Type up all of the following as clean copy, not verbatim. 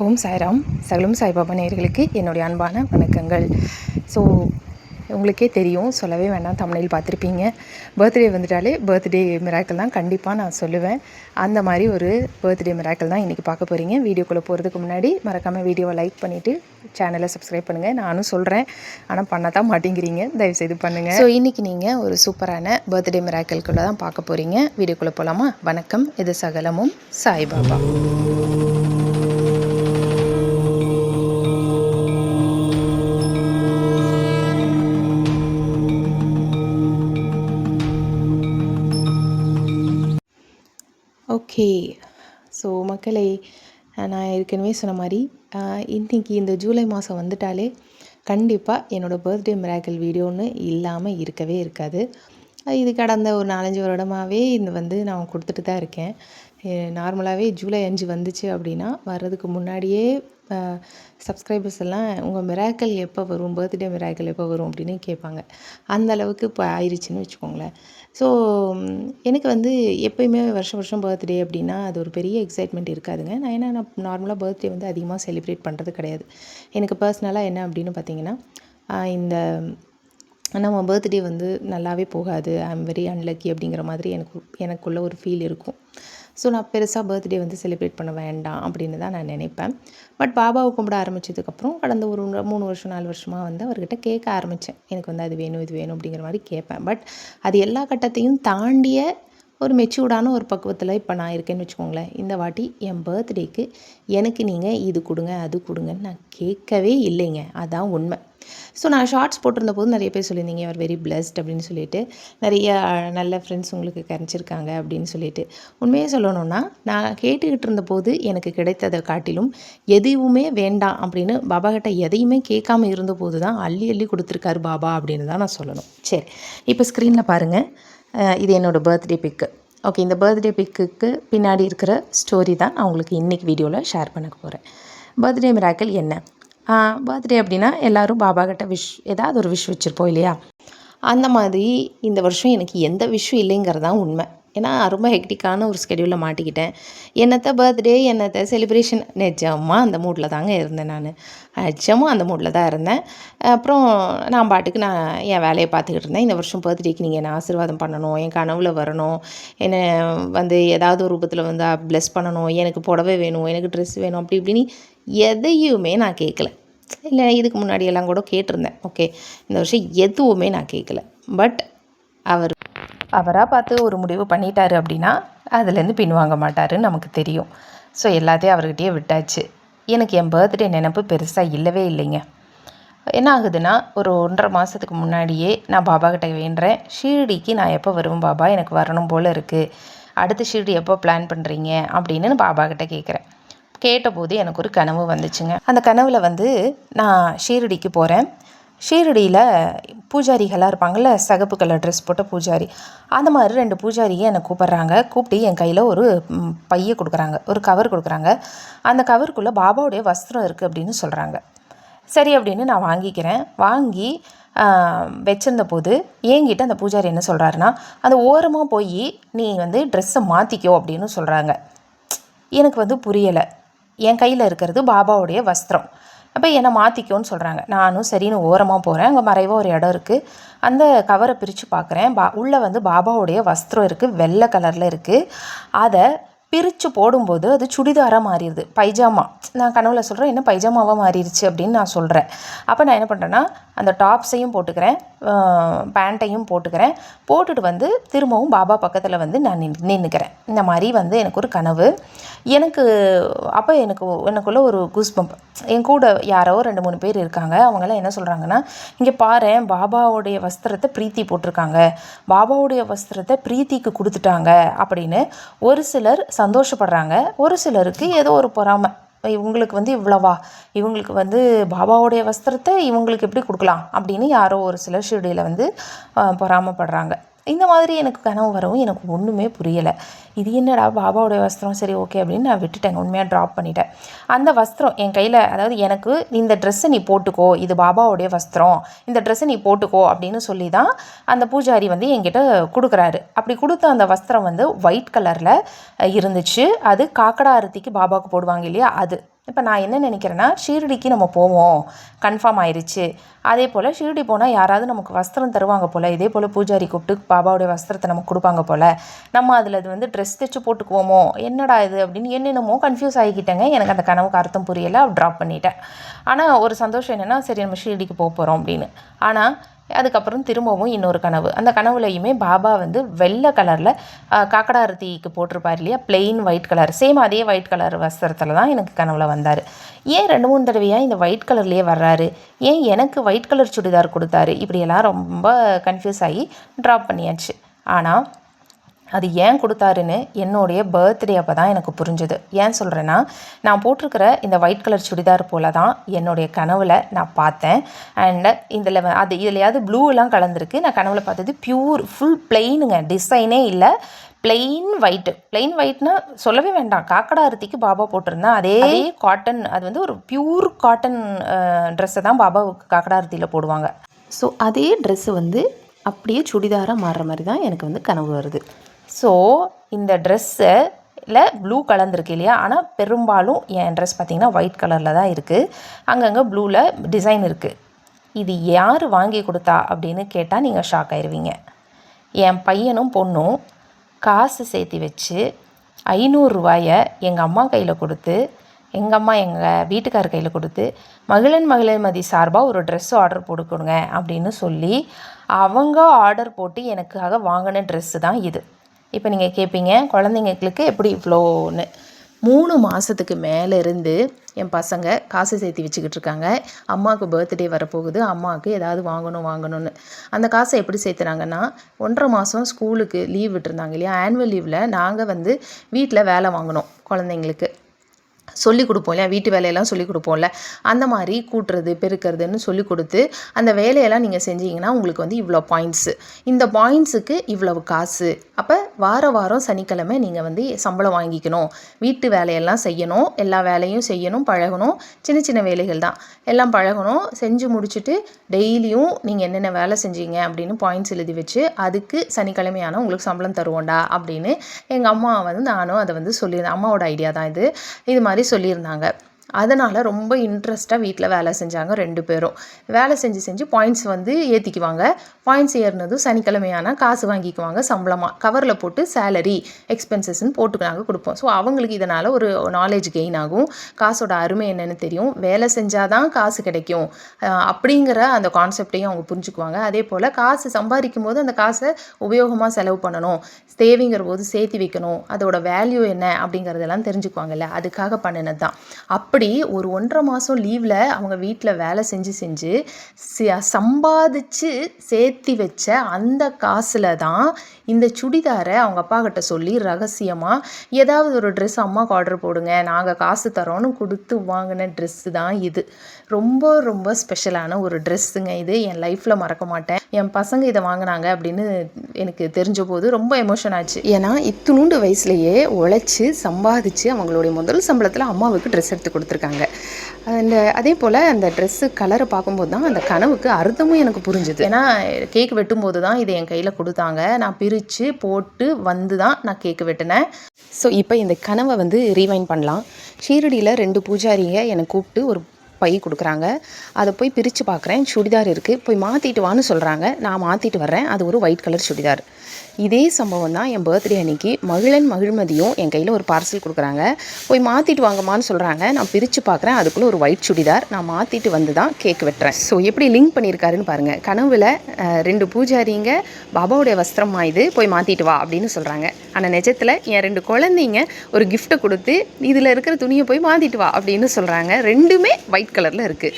ஓம் சாய்ராம். சகலம் சாய்பாபா நேயர்களுக்கு என்னுடைய அன்பான வணக்கங்கள். ஸோ உங்களுக்கே தெரியும், சொல்லவே வேண்டாம், தம்ப்நெயில் பார்த்துருப்பீங்க. பர்த்டே வந்துட்டாலே பர்த்டே மிராக்கிள் தான் கண்டிப்பாக நான் சொல்லுவேன். அந்த மாதிரி ஒரு பர்த்டே மிராக்கிள் தான் இன்றைக்கி பார்க்க போகிறீங்க. வீடியோக்குள்ளே போகிறதுக்கு முன்னாடி மறக்காமல் வீடியோவை லைக் பண்ணிவிட்டு சேனலை சப்ஸ்கிரைப் பண்ணுங்கள். நானும் சொல்கிறேன், ஆனால் பண்ண தான் மாட்டேங்கிறீங்க. தயவுசெய்து பண்ணுங்கள். ஸோ இன்றைக்கி நீங்கள் ஒரு சூப்பரான பர்த்டே மிராக்கிள்குள்ளே தான் பார்க்க போகிறீங்க. வீடியோக்குள்ளே போகலாமா? வணக்கம். இது சகலமும் சாய்பாபா. ஓகே. ஸோ மக்களே, நான் ஏற்கனவே சொன்ன மாதிரி இன்றைக்கி இந்த ஜூலை மாதம் வந்துட்டாலே கண்டிப்பாக என்னோடய பர்த்டே மிராக்கிள் வீடியோன்னு இல்லாமல் இருக்கவே இருக்காது. இது கடந்த ஒரு 4-5 வருடமாகவே நான் கொடுத்துட்டு தான் இருக்கேன். நார்மலாகவே ஜூலை 5 வந்துச்சு அப்படின்னா வர்றதுக்கு முன்னாடியே சப்ஸ்கிரைபர்ஸ் எல்லாம் உங்கள் மிராக்கிள் எப்போ வரும், பர்த்டே மிராக்கிள் எப்போ வரும் அப்படின்னு கேட்பாங்க. அந்த அளவுக்கு இப்போ ஆயிடுச்சுன்னு வச்சுக்கோங்களேன். ஸோ எனக்கு எப்போயுமே வருஷம் வருஷம் பர்த்டே அப்படின்னா அது ஒரு பெரிய எக்ஸைட்மெண்ட் இருக்காதுங்க. நான் நார்மலாக பர்த்டே அதிகமாக செலிப்ரேட் பண்ணுறது கிடையாது. எனக்கு பர்சனலாக என்ன அப்படின்னு பார்த்தீங்கன்னா, இந்த நம்ம பர்த்டே நல்லாவே போகாது, ஐ எம் வெரி அன்லக்கி அப்படிங்கிற மாதிரி எனக்குள்ள ஒரு ஃபீல் இருக்கும். ஸோ நான் பெருசாக பர்த்டே செலிப்ரேட் பண்ண வேண்டாம் அப்படின்னு தான் நான் நினைப்பேன். பட் பாபாவை கும்பிட ஆரம்பித்ததுக்கப்புறம் கடந்த ஒரு 3 வருஷம் 4 வருஷமாக அவர்கிட்ட கேட்க ஆரம்பித்தேன். எனக்கு அது வேணும் இது வேணும் அப்படிங்கிற மாதிரி கேட்பேன். பட் அது எல்லா கட்டத்தையும் தாண்டிய ஒரு மெச்சூர்டான ஒரு பக்குவத்தில் இப்போ நான் இருக்கேன்னு வச்சுக்கோங்களேன். இந்த வாட்டி என் பர்த்டேக்கு எனக்கு நீங்கள் இது கொடுங்க அது கொடுங்கன்னு நான் கேட்கவே இல்லைங்க. அதான் உண்மை. ஸோ நான் ஷார்ட்ஸ் போட்டிருந்த போது நிறைய பேர் சொல்லியிருந்தீங்க, யூ ஆர் வெரி பிளஸ்ட் அப்படின்னு சொல்லிட்டு. நிறைய நல்ல ஃப்ரெண்ட்ஸ் உங்களுக்கு கிடைச்சிருக்காங்க அப்படின்னு சொல்லிட்டு. உண்மையாக சொல்லணும்னா, நான் கேட்டுக்கிட்டு இருந்தபோது எனக்கு கிடைத்ததை காட்டிலும் எதுவுமே வேண்டாம் அப்படின்னு பாபா கிட்ட எதையுமே கேட்காம இருந்தபோது தான் அள்ளி அள்ளி கொடுத்துருக்காரு பாபா அப்படின்னு தான் நான் சொல்லணும். சரி, இப்போ ஸ்க்ரீனில் பாருங்கள், இது என்னோடய பர்த்டே பிக்கு. ஓகே, இந்த பர்த்டே பிக்குக்கு பின்னாடி இருக்கிற ஸ்டோரி தான் நான் உங்களுக்கு இன்றைக்கி வீடியோவில் ஷேர் பண்ண போகிறேன். பர்த்டே மிராக்கிள் என்ன? பர்த்டே அப்படின்னா எல்லோரும் பாபா கிட்ட ஏதாவது ஒரு விஷ் வச்சுருப்போம் இல்லையா? அந்த மாதிரி இந்த வருஷம் எனக்கு எந்த விஷயம் இல்லைங்கிறது தான் உண்மை. ஏன்னா ரொம்ப ஹெக்டிக்கான ஒரு ஸ்கெடியூலில் மாட்டிக்கிட்டேன். என்னத்த பர்த்டே, என்னத்த செலிப்ரேஷன், நிஜமாக அந்த மூடில் தாங்க இருந்தேன். நிஜமாக அந்த மூடில் தான் இருந்தேன். அப்புறம் நான் பாட்டுக்கு என் வேலையை பார்த்துக்கிட்டு இருந்தேன். இந்த வருஷம் பர்த்டேக்கு நீங்கள் என்னை ஆசீர்வாதம் பண்ணணும், என் கனவில் வரணும், என்னை ஏதாவது ஒரு ரூபத்தில் ப்ளெஸ் பண்ணணும், எனக்கு புடவை வேணும், எனக்கு ட்ரெஸ் வேணும், அப்படி இப்படின்னு எதையுமே நான் கேட்கல. இல்லை, இதுக்கு முன்னாடியெல்லாம் கூட கேட்டிருந்தேன். ஓகே, இந்த வருஷம் எதுவுமே நான் கேட்கல. பட் அவராக பார்த்து ஒரு முடிவு பண்ணிட்டாரு அப்படின்னா அதுலேருந்து பின்வாங்க மாட்டாருன்னு நமக்கு தெரியும். ஸோ எல்லாத்தையும் அவர்கிட்டயே விட்டாச்சு. எனக்கு என் பர்த்டே நினப்பு பெருசாக இல்லவே இல்லைங்க. என்ன ஆகுதுன்னா, ஒரு 1.5 மாதத்துக்கு முன்னாடியே நான் பாபா கிட்ட வேண்டுறேன், ஷீரடிக்கு நான் எப்போ வருவேன் பாபா, எனக்கு வரணும் போல் இருக்குது, அடுத்த ஷீரடி எப்போ பிளான் பண்ணுறீங்க அப்படின்னு நான் பாபா கிட்ட கேட்குறேன். கேட்டபோது எனக்கு ஒரு கனவு வந்துச்சுங்க. அந்த கனவில் நான் ஷீரடிக்கு போகிறேன். ஷீரடியில் பூஜாரிகளாக இருப்பாங்கள்ல, சகப்பு கலர் ட்ரெஸ் போட்ட பூஜாரி, அந்த மாதிரி 2 பூஜாரியை என்னை கூப்பிட்றாங்க. கூப்பிட்டு என் கையில் ஒரு பையை கொடுக்குறாங்க, ஒரு கவர் கொடுக்குறாங்க. அந்த கவருக்குள்ளே பாபாவுடைய வஸ்திரம் இருக்குது அப்படின்னு சொல்கிறாங்க. சரி அப்படின்னு நான் வாங்கிக்கிறேன். வாங்கி வச்சிருந்த போது என்கிட்ட அந்த பூஜாரி என்ன சொல்கிறாருன்னா, அந்த ஓரமாக போய் நீ ட்ரெஸ்ஸை மாற்றிக்கோ அப்படின்னு சொல்கிறாங்க. எனக்கு புரியலை. என் கையில் இருக்கிறது பாபாவுடைய வஸ்திரம். அப்போ என்னை மாற்றிக்கோன்னு சொல்கிறாங்க. நானும் சரின்னு ஓரமாக போகிறேன். அங்கே மறைவாக ஒரு இடம் இருக்குது. அந்த கவரை பிரித்து பார்க்குறேன். உள்ளே பாபாவுடைய வஸ்திரம் இருக்குது, வெள்ளை கலரில் இருக்குது. அதை பிரித்து போடும்போது அது சுடிதாராக மாறிடுது, பைஜாமா. நான் கனவுல சொல்கிறேன், என்ன பைஜாமாவாக மாறிடுச்சு அப்படின்னு நான் சொல்கிறேன். அப்போ நான் என்ன பண்ணுறேன்னா, அந்த டாப்ஸையும் போட்டுக்கிறேன், பேண்ட்டையும் போட்டுக்கிறேன். போட்டுட்டு திரும்பவும் பாபா பக்கத்தில் நான் நின்றுக்கிறேன். இந்த மாதிரி எனக்கு ஒரு கனவு. அப்போ எனக்குள்ள ஒரு கூஸ்பம்ப். என் கூட யாரோ 2-3 பேர் இருக்காங்க. அவங்களாம் என்ன சொல்கிறாங்கன்னா, இங்கே பாரேன், பாபாவுடைய வஸ்திரத்தை பிரீத்தி போட்டிருக்காங்க, பாபாவுடைய வஸ்திரத்தை பிரீத்திக்கு கொடுத்துட்டாங்க அப்படின்னு ஒரு சிலர் சந்தோஷப்படுறாங்க. ஒரு சிலருக்கு ஏதோ ஒரு பொறாமை, இவங்களுக்கு இவ்வளவா, இவங்களுக்கு பாபாவுடைய வஸ்திரத்தை இவங்களுக்கு எப்படி கொடுக்கலாம் அப்படின்னு யாரோ ஒரு சிலர் ஷீரடியில் பொறாமப்படுறாங்க. இந்த மாதிரி எனக்கு கனவு வரவும் எனக்கு ஒன்றுமே புரியலை. இது என்னடா பாபாவுடைய வஸ்திரம், சரி ஓகே அப்படின்னு நான் விட்டுட்டேங்க, உண்மையாக ட்ராப் பண்ணிட்டேன். அந்த வஸ்திரம் என் கையில், அதாவது எனக்கு இந்த ட்ரெஸ்ஸை நீ போட்டுக்கோ, இது பாபாவுடைய வஸ்திரம், இந்த ட்ரெஸ்ஸை நீ போட்டுக்கோ அப்படின்னு சொல்லி தான் அந்த பூஜாரி என்கிட்ட கொடுக்குறாரு. அப்படி கொடுத்த அந்த வஸ்திரம் ஒயிட் கலரில் இருந்துச்சு. அது காக்கடா ஆரத்திக்கு பாபாவுக்கு போடுவாங்க இல்லையா, அது இப்போ நான் என்ன நினைக்கிறேன்னா, ஷீரடிக்கு நம்ம போவோம், கன்ஃபார்ம் ஆயிடுச்சு. அதே போல் ஷீரடி போனால் யாராவது நமக்கு வஸ்திரம் தருவாங்க போல், இதே போல் பூஜாரி கூப்பிட்டு பாபாவுடைய வஸ்திரத்தை நமக்கு கொடுப்பாங்க போல், நம்ம அதில் அது வந்து ட்ரெஸ் தைச்சு போட்டுக்குவோமோ, என்னடா இது அப்படின்னு என்னென்னமோ கன்ஃபியூஸ் ஆகிக்கிட்டேங்க. எனக்கு அந்த கனவுக்கு அர்த்தம் புரியலை, ட்ராப் பண்ணிட்டேன். ஆனால் ஒரு சந்தோஷம் என்னென்னா, சரி நம்ம ஷீரடிக்கு போகிறோம் அப்படின்னு. ஆனால் அதுக்கப்புறம் திரும்பவும் இன்னொரு கனவு. அந்த கனவுலையுமே பாபா வந்து வெள்ளை கலரில் காக்கடாரத்திக்கு போட்டிருப்பார் இல்லையா, பிளெயின் ஒயிட் கலர், சேம் அதே ஒயிட் கலர் வஸ்திரத்தில் தான் எனக்கு கனவில் வந்தார். ஏன் 2-3 தடவையாக இந்த ஒயிட் கலர்லேயே வர்றாரு, ஏன் எனக்கு ஒயிட் கலர் சுடிதார் கொடுத்தாரு, இப்படியெல்லாம் ரொம்ப கன்ஃபியூஸ் ஆகி ட்ராப் பண்ணியாச்சு. ஆனால் அது ஏன் கொடுத்தாருன்னு என்னுடைய பர்த்டே அப்போ தான் எனக்கு புரிஞ்சுது. ஏன் சொல்கிறேன்னா, நான் போட்டிருக்கிற இந்த ஒயிட் கலர் சுடிதார் போல் தான் என்னுடைய கனவில் நான் பார்த்தேன். அண்டு இதுலையாவது ப்ளூலாம் கலந்துருக்கு. நான் கனவில் பார்த்தது பியூர் ஃபுல் பிளெயினுங்க, டிசைனே இல்லை, பிளெயின் ஒயிட்னா சொல்லவே வேண்டாம். காக்கடாரத்திக்கு பாபா போட்டிருந்தேன் அதே காட்டன், அது வந்து ஒரு பியூர் காட்டன் ட்ரெஸ்ஸை தான் பாபாவுக்கு காக்கடாரத்தியில் போடுவாங்க. ஸோ அதே ட்ரெஸ்ஸு வந்து அப்படியே சுடிதாராக மாறுற மாதிரி தான் எனக்கு வந்து கனவு வருது. ஸோ இந்த ட்ரெஸ்ஸில் ப்ளூ கலந்துருக்கு இல்லையா, ஆனால் பெரும்பாலும் என் ட்ரெஸ் பார்த்திங்கன்னா ஒயிட் கலரில் தான் இருக்குது. அங்கங்கே ப்ளூவில் டிசைன் இருக்குது. இது யார் வாங்கி கொடுத்தா அப்படின்னு கேட்டால் நீங்கள் ஷாக் ஆயிடுவீங்க. என் பையனும் பொண்ணும் காசு சேர்த்தி வச்சு 500 ரூபாயை எங்கள் அம்மா கையில் கொடுத்து, எங்கள் அம்மா எங்கள் வீட்டுக்கார் கையில் கொடுத்து, மகிழன்மதி சார்பாக ஒரு ட்ரெஸ் ஆர்டர் போட்டுக்கொடுங்க அப்படின்னு சொல்லி அவங்க ஆர்டர் போட்டு எனக்காக வாங்கின ட்ரெஸ்ஸு தான் இது. இப்போ நீங்கள் கேட்பீங்க, குழந்தைங்களுக்கு எப்படி இவ்வளோன்னு. 3 மாதத்துக்கு மேலே இருந்து என் பசங்க காசு சேர்த்து வச்சுக்கிட்டு இருக்காங்க. அம்மாவுக்கு பர்த்டே வரப்போகுது, அம்மாவுக்கு ஏதாவது வாங்கணும்னு. அந்த காசை எப்படி சேர்த்துனாங்கன்னா, 1.5 மாதம் ஸ்கூலுக்கு லீவ் விட்டுருந்தாங்க இல்லையா, ஆனுவல் லீவில் நாங்கள் வந்து வீட்டில் வேலை வாங்கினோம். குழந்தைங்களுக்கு சொல்லிக் கொடுப்போம் இல்லையா, வீட்டு வேலையெல்லாம் சொல்லிக் கொடுப்போம்ல, அந்த மாதிரி கூட்டுறது பெருக்கிறதுன்னு சொல்லிக் கொடுத்து, அந்த வேலையெல்லாம் நீங்கள் செஞ்சீங்கன்னா உங்களுக்கு வந்து இவ்வளோ பாயிண்ட்ஸு, இந்த பாயிண்ட்ஸுக்கு இவ்வளவு காசு. அப்போ வாரம் சனிக்கிழமை நீங்கள் வந்து சம்பளம் வாங்கிக்கணும், வீட்டு வேலையெல்லாம் செய்யணும், எல்லா வேலையும் செய்யணும், பழகணும். சின்ன வேலைகள் தான், எல்லாம் பழகணும். செஞ்சு முடிச்சுட்டு டெய்லியும் நீங்கள் என்னென்ன வேலை செஞ்சீங்க அப்படின்னு பாயிண்ட்ஸ் எழுதி வச்சு, அதுக்கு சனிக்கிழமையான உங்களுக்கு சம்பளம் தருவோண்டா அப்படின்னு எங்கள் அம்மா வந்து, நானும் அதை வந்து சொல்லியிருந்தேன். அம்மாவோட ஐடியா தான் இது மாதிரி சொல்லியிருந்தாங்க. அதனால் ரொம்ப இன்ட்ரெஸ்ட்டாக வீட்டில் வேலை செஞ்சாங்க 2 பேரும். வேலை செஞ்சு பாயிண்ட்ஸ் வந்து ஏற்றிக்குவாங்க. பாயிண்ட்ஸ் ஏறினதும் சனிக்கிழமையான காசு வாங்கிக்குவாங்க சம்பளமாக. கவரில் போட்டு சேலரி எக்ஸ்பென்சஸ்ன்னு போட்டு நாங்கள் கொடுப்போம். ஸோ அவங்களுக்கு இதனால் ஒரு நாலேஜ் கெயின் ஆகும், காசோட அருமை என்னென்னு தெரியும், வேலை செஞ்சால் தான் காசு கிடைக்கும் அப்படிங்கிற அந்த கான்செப்டையும் அவங்க புரிஞ்சுக்குவாங்க. அதே போல் காசு சம்பாதிக்கும் போது அந்த காசை உபயோகமாக செலவு பண்ணணும், தேவைங்கிற போது சேர்த்து வைக்கணும், அதோட வேல்யூ என்ன அப்படிங்கிறதெல்லாம் தெரிஞ்சுக்குவாங்கல்ல, அதுக்காக பண்ணினது தான். அப்படி ஒரு 1.5 மாதம் லீவில் அவங்க வீட்டில் வேலை செஞ்சு சம்பாதிச்சு சேர்த்தி வச்ச அந்த காசில் தான் இந்த சுடிதாரை அவங்க அப்பா கிட்ட சொல்லி ரகசியமாக ஏதாவது ஒரு ட்ரெஸ் அம்மாவுக்கு ஆர்டர் போடுங்க, நாங்கள் காசு தரோன்னு கொடுத்து வாங்கின ட்ரெஸ்ஸு தான் இது. ரொம்ப ஸ்பெஷலான ஒரு ட்ரெஸ்ஸுங்க இது. என் லைஃப்பில் மறக்க மாட்டேன். என் பசங்க இதை வாங்கினாங்க அப்படின்னு எனக்கு தெரிஞ்ச போது ரொம்ப எமோஷன் ஆச்சு. ஏன்னா இத்தினூண்டு வயசுலேயே உழைச்சி சம்பாதிச்சு அவங்களுடைய முதல் சம்பளத்தில் அம்மாவுக்கு ட்ரெஸ் எடுத்து கொடுத்துருக்காங்க. அதே போல் அந்த ட்ரெஸ்ஸு கலரை பார்க்கும்போது தான் அந்த கனவுக்கு அர்த்தமும் எனக்கு புரிஞ்சுது. ஏன்னா கேக் வெட்டும்போது தான் இதை என் கையில் கொடுத்தாங்க. நான் பிரித்து போட்டு வந்து தான் நான் கேக்கு வெட்டினேன். ஸோ இப்போ இந்த கனவை வந்து ரீவைண்ட் பண்ணலாம். ஷீரடியில் 2 பூஜாரிங்க என்னை கூப்பிட்டு ஒரு பை கொடுக்குறாங்க. அதை போய் பிரித்து பார்க்குறேன், சுடிதார் இருக்குது. போய் மாற்றிட்டு வான்னு சொல்கிறாங்க. நான் மாற்றிட்டு வர்றேன், அது ஒரு ஒயிட் கலர் சுடிதார். இதே சம்பவம் தான் என் பர்த்டே அன்றைக்கி மகிழ்மதியும் என் கையில் ஒரு பார்சல் கொடுக்குறாங்க. போய் மாற்றிட்டு வாங்கம்மான்னு சொல்கிறாங்க. நான் பிரித்து பார்க்குறேன், அதுக்குள்ளே ஒரு ஒயிட் சுடிதார். நான் மாற்றிட்டு வந்து தான் கேக் வெட்டுறேன். ஸோ எப்படி லிங்க் பண்ணியிருக்காருன்னு பாருங்கள். கனவில் 2 பூஜாரிங்க பாபாவுடைய வஸ்திரம் இது போய் மாற்றிட்டு வா அப்படின்னு சொல்கிறாங்க. ஆனால் நிஜத்தில் என் 2 குழந்தைங்க ஒரு கிஃப்ட்டை கொடுத்து இதில் இருக்கிற துணியை போய் மாற்றிட்டு வா அப்படின்னு சொல்கிறாங்க. 2மே ஒயிட் கலரில் இருக்குது.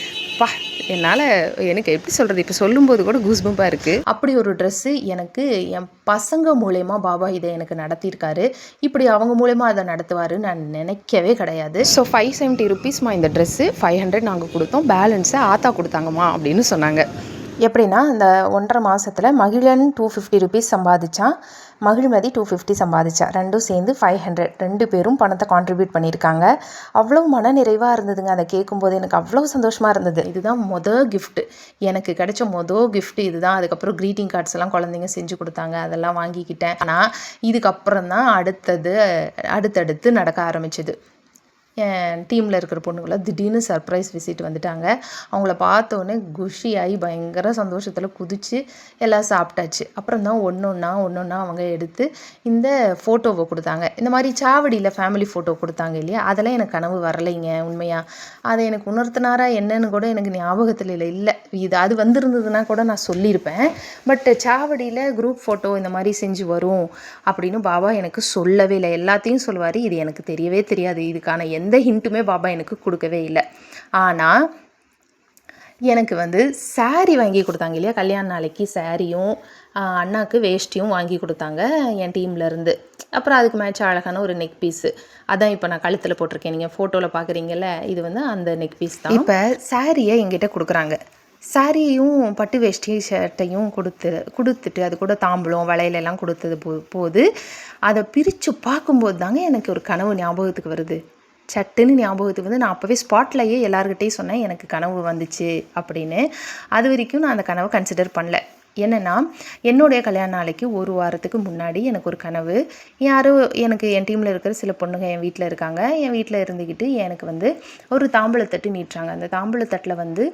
எனக்கு எப்படி சொல்கிறது, இப்போ சொல்லும்போது கூட கூஸ்பம்பாக இருக்குது. அப்படி ஒரு ட்ரெஸ்ஸு எனக்கு என் பசங்க மூலயமா பாபா இதை எனக்கு நடத்தியிருக்காரு. இப்படி அவங்க மூலயமா அதை நடத்துவாருன்னு நான் நினைக்கவே கிடையாது. ஸோ 570 ருபீஸ்மா இந்த ட்ரெஸ்ஸு, 500 நாங்கள் கொடுத்தோம், பேலன்ஸை ஆத்தா கொடுத்தாங்கம்மா அப்படின்னு சொன்னாங்க. எப்படின்னா இந்த 1.5 மாதத்தில் மகிழன் 250 ருபீஸ் சம்பாதிச்சான், மகிழ்மதி 250 சம்பாதிச்சா, 2ம் சேர்ந்து 500. 2 பேரும் பணத்தை கான்ட்ரிபியூட் பண்ணியிருக்காங்க. அவ்வளோ மன நிறைவாக இருந்ததுங்க. அதை கேட்கும்போது எனக்கு அவ்வளோ சந்தோஷமாக இருந்தது. இதுதான் கிஃப்ட்டு, எனக்கு கிடைச்ச கிஃப்ட்டு இதுதான். அதுக்கப்புறம் க்ரீட்டிங் கார்ட்ஸ் எல்லாம் குழந்தைங்க செஞ்சு கொடுத்தாங்க, அதெல்லாம் வாங்கிக்கிட்டேன். ஆனால் இதுக்கப்புறம் தான் அடுத்தடுத்து நடக்க ஆரம்பிச்சது. என் டீமில் இருக்கிற பொண்ணுங்களை திடீர்னு சர்ப்ரைஸ் விசிட் வந்துட்டாங்க. அவங்கள பார்த்தோன்னே குஷியாகி பயங்கர சந்தோஷத்தில் குதித்து எல்லாம் சாப்பிட்டாச்சு. அப்புறம் தான் ஒன்று ஒன்றா அவங்க எடுத்து இந்த ஃபோட்டோவை கொடுத்தாங்க. இந்த மாதிரி சாவடியில் ஃபேமிலி ஃபோட்டோ கொடுத்தாங்க இல்லையா, அதெல்லாம் எனக்கு கனவு வரலைங்க உண்மையாக. அதை எனக்கு உணர்த்தினாரா என்னன்னு கூட எனக்கு ஞாபகத்தில் இல்லை. அது வந்திருந்ததுன்னா கூட நான் சொல்லியிருப்பேன். பட் சாவடியில் குரூப் ஃபோட்டோ இந்த மாதிரி செஞ்சு வரும் அப்படின்னு பாபா எனக்கு சொல்லவே இல்லை. எல்லாத்தையும் சொல்லுவார், இது எனக்கு தெரியவே தெரியாது. இதுக்கான எந்த ஹிண்ட்டுமே பாபா எனக்கு கொடுக்கவே இல்லை. ஆனால் எனக்கு வந்து சாரீ வாங்கி கொடுத்தாங்க இல்லையா, கல்யாண நாளைக்கு சாரியும் அண்ணாவுக்கு வேஷ்டியும் வாங்கி கொடுத்தாங்க என் டீம்லேருந்து. அப்புறம் அதுக்கு மேட்ச் அழகான ஒரு நெக் பீஸு, அதான் இப்போ நான் கழுத்தில் போட்டிருக்கேன். நீங்கள் ஃபோட்டோவில் பார்க்குறீங்கல்ல, இது வந்து அந்த நெக் பீஸ் தான். இப்போ சாரியை என்கிட்ட கொடுக்குறாங்க. சாரியும் பட்டு வேஷ்டி ஷர்ட்டையும் கொடுத்துட்டு அது கூட தாம்பூலம் வளையலெல்லாம் கொடுத்தது போது அதை பிரித்து பார்க்கும்போது தாங்க எனக்கு ஒரு கனவு ஞாபகத்துக்கு வருது. சட்டுன்னு ஞாபகத்துக்கு வந்து நான் அப்போவே ஸ்பாட்லையே எல்லாருக்கிட்டையும் சொன்னேன் எனக்கு கனவு வந்துச்சு அப்படின்னு. அது வரைக்கும் நான் அந்த கனவை கன்சிடர் பண்ணல. என்னென்னா, என்னுடைய கல்யாண நாளைக்கு ஒரு வாரத்துக்கு முன்னாடி எனக்கு ஒரு கனவு. யாரோ எனக்கு என் டீமில் இருக்கிற சில பொண்ணுங்க என் வீட்டில் இருக்காங்க. என் வீட்டில் இருந்துக்கிட்டு எனக்கு வந்து ஒரு தாம்பூலத்தட்டு நீட்டுறாங்க. அந்த தாம்பூலத்தட்டில் வந்து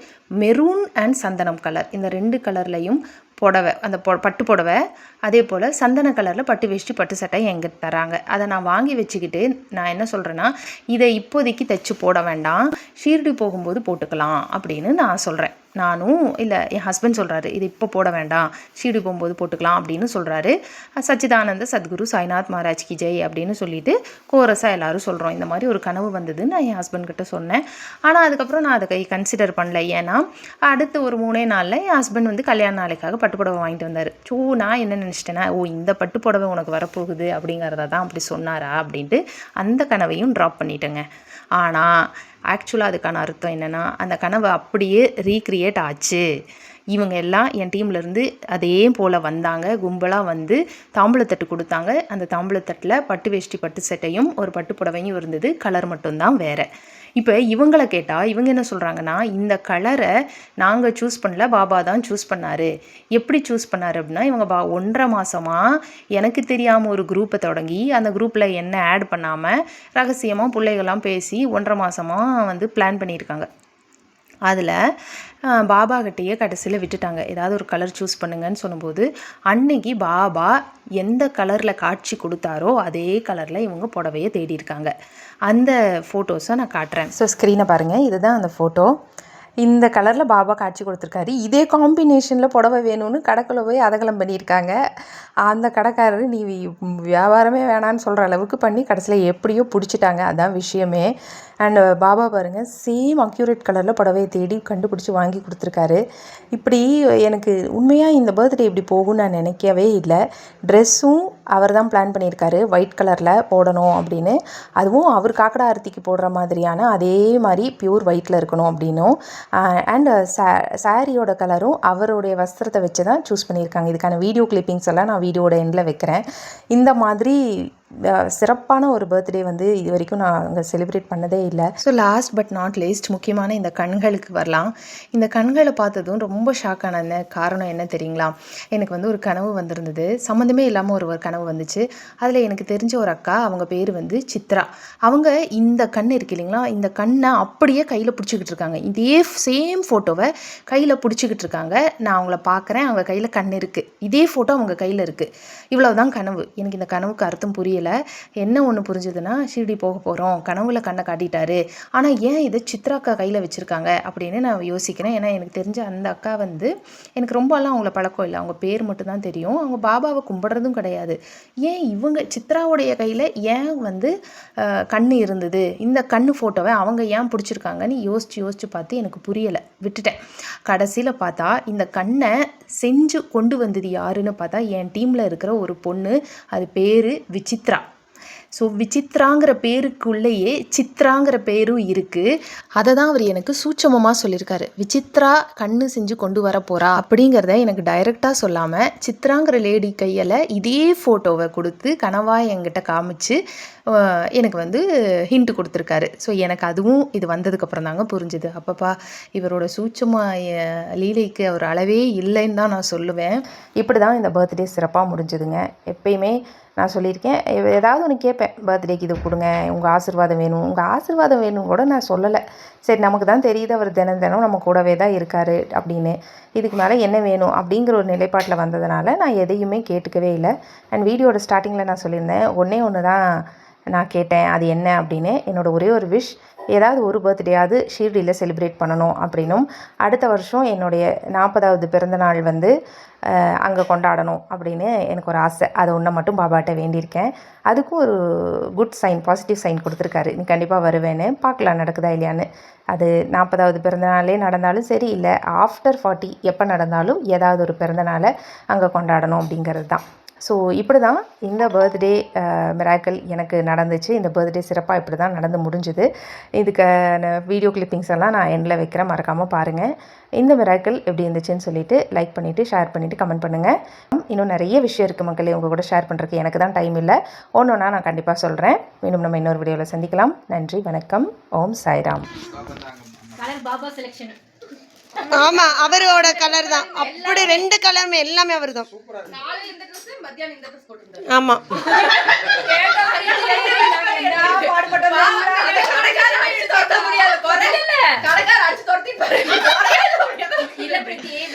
மெரூன் அண்ட் சந்தனம் கலர், இந்த 2 கலர்லையும் புடவை, அந்த பட்டு புடவை, அதே போல் சந்தன கலரில் பட்டு வேஷ்டி பட்டு சட்டை எங்கிட்ட தராங்க. அதை நான் வாங்கி வச்சுக்கிட்டு நான் என்ன சொல்கிறேன்னா, இதை இப்போதைக்கு தைச்சி போட வேண்டாம், ஷீர்டி போகும்போது போட்டுக்கலாம் அப்படின்னு நான் சொல்கிறேன். நானும் இல்லை, என் ஹஸ்பண்ட் சொல்கிறாரு, இது இப்போ போட வேண்டாம், ஷீர்டி போகும்போது போட்டுக்கலாம் அப்படின்னு சொல்கிறாரு. சச்சிதானந்த சத்குரு சாய்நாத் மகாராஜ் கி ஜெய் அப்படின்னு சொல்லிட்டு கோரஸாக எல்லோரும் சொல்கிறோம். இந்த மாதிரி ஒரு கனவு வந்தது நான் என் ஹஸ்பண்ட் கிட்ட சொன்னேன். ஆனால் அதுக்கப்புறம் நான் அதை கன்சிடர் பண்ணல. ஏன்னா அடுத்து ஒரு 3 நாளில் என் ஹஸ்பண்ட் வந்து கல்யாண நாளைக்காக பட்டுப்புடவை வாங்கிட்டு வந்தார். நான் என்ன நினச்சிட்டேன்னா, இந்த பட்டுப்புடவை உனக்கு வரப்போகுது அப்படிங்கிறத தான் அப்படி சொன்னாரா அப்படின்ட்டு அந்த கனவையும் ட்ராப் பண்ணிட்டேங்க. ஆனால் ஆக்சுவலாக அதுக்கான அர்த்தம் என்னென்னா, அந்த கனவு அப்படியே ரீக்ரியேட் ஆச்சு. இவங்க எல்லாம் என் டீம்லேருந்து அதே போல் வந்தாங்க, கும்பலாக வந்து தாம்பூலத்தட்டு கொடுத்தாங்க. அந்த தாம்பூலத்தட்டில் பட்டு வேஷ்டி பட்டு சட்டையும் ஒரு பட்டு புடவையும் இருந்தது, கலர் மட்டும்தான் வேறு. இப்போ இவங்களை கேட்டால் இவங்க என்ன சொல்கிறாங்கன்னா, இந்த கலரை நாங்கள் சூஸ் பண்ணல, பாபா தான் சூஸ் பண்ணார். எப்படி சூஸ் பண்ணார் அப்படின்னா, இவங்க 1.5 மாதமாக எனக்கு தெரியாமல் ஒரு குரூப்பை தொடங்கி அந்த குரூப்பில் என்ன ஆட் பண்ணாமல் ரகசியமாக பிள்ளைகள்லாம் பேசி 1.5 மாதமாக வந்து பிளான் பண்ணியிருக்காங்க. அதில் பாபாகிட்டையே கடைசியில் விட்டுட்டாங்க. ஏதாவது ஒரு கலர் சூஸ் பண்ணுங்கன்னு சொல்லும்போது அன்னைக்கு பாபா எந்த கலரில் காட்சி கொடுத்தாரோ அதே கலரில் இவங்க புடவையை தேடி இருக்காங்க. அந்த ஃபோட்டோஸை நான் காட்டுறேன். ஸோ ஸ்க்ரீனை பாருங்கள், இதுதான் அந்த ஃபோட்டோ. இந்த கலரில் பாபா காட்சி கொடுத்துருக்காரு. இதே காம்பினேஷனில் புடவை வேணும்னு கடைக்குள்ளே போய் அதகலம் பண்ணியிருக்காங்க. அந்த கடைக்காரர் நீ வியாபாரமே வேணான்னு சொல்கிற அளவுக்கு பண்ணி கடைசியில் எப்படியோ பிடிச்சிட்டாங்க. அதான் விஷயமே. அண்ட் பாபா பாருங்கள், சேம் அக்யூரேட் கலரில் புடவையை தேடி கண்டுபிடிச்சி வாங்கி கொடுத்துருக்காரு. இப்படி எனக்கு உண்மையாக இந்த பர்த்டே இப்படி போகும்னு நான் நினைக்கவே இல்லை. ட்ரெஸ்ஸும் அவர் தான் பிளான் பண்ணியிருக்காரு, ஒயிட் கலரில் போடணும் அப்படின்னு. அதுவும் அவர் காக்கடா ஆரத்திக்கு போடுற மாதிரியான அதே மாதிரி பியூர் ஒயிட்டில் இருக்கணும் அப்படின்னும். அண்ட் சாரியோட கலரும் அவருடைய வஸ்திரத்தை வச்சு தான் சூஸ் பண்ணியிருக்காங்க. இதுக்கான வீடியோ கிளிப்பிங்ஸ் எல்லாம் நான் வீடியோட எண்டில் வைக்கிறேன். இந்த மாதிரி சிறப்பான ஒரு பர்த்டே வந்து இது வரைக்கும் நான் அங்கே செலிப்ரேட் பண்ணதே இல்லை. So last but not least முக்கியமான இந்த கண்களுக்கு வரலாம். இந்த கண்களை பார்த்ததும் ரொம்ப ஷாக் ஆன காரணம் என்ன தெரியுங்களா? எனக்கு வந்து ஒரு கனவு வந்திருந்தது, சம்மந்தமே இல்லாமல் ஒரு கனவு வந்துச்சு. அதில் எனக்கு தெரிஞ்ச ஒரு அக்கா, அவங்க பேர் வந்து சித்ரா. அவங்க இந்த கண் இருக்கு இல்லைங்களா, இந்த கண்ணை அப்படியே கையில் பிடிச்சிக்கிட்டு இருக்காங்க. இதே சேம் ஃபோட்டோவை கையில் பிடிச்சிக்கிட்டு இருக்காங்க. நான் அவங்கள பார்க்குறேன், அவங்க கையில் கண் இருக்குது, இதே ஃபோட்டோ அவங்க கையில் இருக்குது. இவ்வளவுதான் கனவு. எனக்கு இந்த கனவுக்கு அர்த்தம் புரியல. என்ன ஒன்று புரிஞ்சுதுன்னா, ஷீர்டி போக போகிறோம், கனவுல கண்ணை காட்டிட்டாரு, ஆனால் ஏன் இதை சித்ராக்கா கையில் வச்சுருக்காங்க அப்படின்னு நான் யோசிக்கிறேன். ஏன்னா எனக்கு தெரிஞ்ச அந்த அக்கா வந்து எனக்கு ரொம்பலாம் அவங்கள பழக்கம் இல்லை, அவங்க பேர் மட்டும்தான் தெரியும். அவங்க பாபாவை கும்பிட்றதும் கிடையாது. ஏன் இவங்க சித்ராவுடைய கையில் ஏன் வந்து கண்ணு இருந்தது, இந்த கண்ணு ஃபோட்டோவை அவங்க ஏன் பிடிச்சிருக்காங்கன்னு யோசித்து பார்த்து எனக்கு புரியலை, விட்டுட்டேன். கடைசியில் பார்த்தா இந்த கண்ணை செஞ்சு கொண்டு வந்தது யாருன்னு பார்த்தா என் டீமில் இருக்கிற ஒரு பொண்ணு. அது பேர் விசித்ரா. ஸோ விசித்ராங்கிற பேருக்குள்ளேயே சித்ராங்கிற பேரும் இருக்குது. அதை தான் அவர் எனக்கு சூட்சமமாக சொல்லியிருக்காரு. விசித்ரா கண்ணு செஞ்சு கொண்டு வர போகிறா அப்படிங்கிறத எனக்கு டைரெக்டாக சொல்லாமல் சித்ராங்கிற லேடி கையில் இதே ஃபோட்டோவை கொடுத்து கனவாக என்கிட்ட காமிச்சு எனக்கு வந்து ஹிண்ட் கொடுத்துருக்காரு. ஸோ எனக்கு அதுவும் இது வந்ததுக்கப்புறம் தாங்க புரிஞ்சுது. அப்பப்பா இவரோட சூட்சமாக லீலைக்கு ஒரு அளவே இல்லைன்னு தான் நான் சொல்லுவேன். இப்படி தான் இந்த பர்த்டே சிறப்பாக முடிஞ்சுதுங்க. எப்பயுமே நான் சொல்லியிருக்கேன், ஏதாவது ஒன்று கேட்பேன், பர்த்டேக்கு இது கொடுங்க, உங்கள் ஆசீர்வாதம் வேணும். உங்கள் ஆசீர்வாதம் வேணும் கூட நான் சொல்லலை. சரி, நமக்கு தான் தெரியுது அவர் தினம் தினம் நம்ம கூடவே தான் இருக்கார் அப்படின்னு. இதுக்கு மேலே என்ன வேணும் அப்படிங்கிற ஒரு நிலைப்பாட்டில் வந்ததுனால நான் எதையுமே கேட்டுக்கவே இல்லை. அண்ட் வீடியோட ஸ்டார்டிங்கில் நான் சொல்லியிருந்தேன், ஒன்று தான் நான் கேட்டேன், அது என்ன அப்படின்னு. என்னோடய ஒரே ஒரு விஷ், ஏதாவது ஒரு பர்த்டேயாவது ஷீர்டியில் செலிப்ரேட் பண்ணணும் அப்படின்னும், அடுத்த வருஷம் என்னுடைய 40வது பிறந்தநாள் வந்து அங்கே கொண்டாடணும் அப்படின்னு எனக்கு ஒரு ஆசை. அது ஒன்றை மட்டும் பாபாட்ட வேண்டியிருக்கேன். அதுக்கும் ஒரு குட் சைன், பாசிட்டிவ் சைன் கொடுத்துருக்காரு, நீ கண்டிப்பாக வருவேன்னு. பார்க்கலாம் நடக்குதா இல்லையான்னு. அது 40வது பிறந்தநாளே நடந்தாலும் சரி, இல்லை ஆஃப்டர் 40 எப்போ நடந்தாலும் ஏதாவது ஒரு பிறந்தநாளை அங்கே கொண்டாடணும் அப்படிங்கிறது தான். ஸோ இப்படி தான் இந்த பர்த்டே மிராக்கிள் எனக்கு நடந்துச்சு. இந்த பர்த்டே சிறப்பாக இப்படி தான் நடந்து முடிஞ்சுது. இதுக்கான வீடியோ கிளிப்பிங்ஸ் எல்லாம் நான் எண்டில் வைக்கிறேன், மறக்காமல் பாருங்கள். இந்த மிராக்கிள் எப்படி இருந்துச்சுன்னு சொல்லிவிட்டு லைக் பண்ணிவிட்டு ஷேர் பண்ணிவிட்டு கமெண்ட் பண்ணுங்கள். இன்னும் நிறைய விஷயம் இருக்குது மக்களே, உங்கள் கூட ஷேர் பண்ணுறதுக்கு எனக்கு தான் டைம் இல்லை. ஒன்றுனா நான் கண்டிப்பாக சொல்கிறேன். மீண்டும் நம்ம இன்னொரு வீடியோவில் சந்திக்கலாம். நன்றி, வணக்கம். ஓம் சாய்ராம். ஆமா, அவரோட கலர் தான். அப்படி 2 கலருமே எல்லாமே அவர் தான். ஆமா,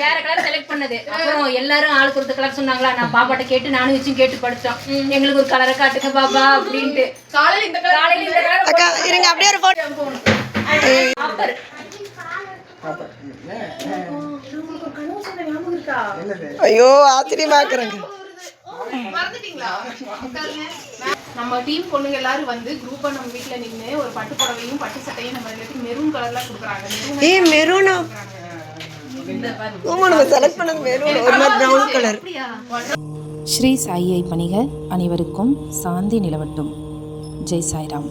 வேற கலர் செலக்ட் பண்ணது. அப்புறம் எல்லாரும் ஆளுக்கு ஒரு கலர் சொன்னாங்களா, நான் பாப்பாட்ட கேட்டு நானும் வச்சும் கேட்டு படிச்சோம். எங்களுக்கு ஒரு கலரை காட்டுங்க பாப்பா அப்படின்ட்டு. காலையில இந்த கலர் அக்கா இருங்க, அப்படியே ஒரு போட்டோ. ஐயோ ஆச்சரியமா இருக்குறேங்க. நம்ம டீம் பொண்ணுங்க எல்லாரும் வந்து குரூப்பா நம்ம வீட்ல நின்னு ஒரு பட்டு புடவையும் பட்டு சட்டையும் நம்ம எல்லாத்துக்கும் மெரூன் கலர்ல கொடுக்குறாங்க. ஏய் மெரூனா? நம்ம செலக்ட் பண்ணது மெரூன், ஒரு மாதிரி பிரவுன் கலர். ஸ்ரீ சாயியை பணிக அனைவருக்கும் சாந்தி நிலவட்டும். ஜெய் சாய்ராம்.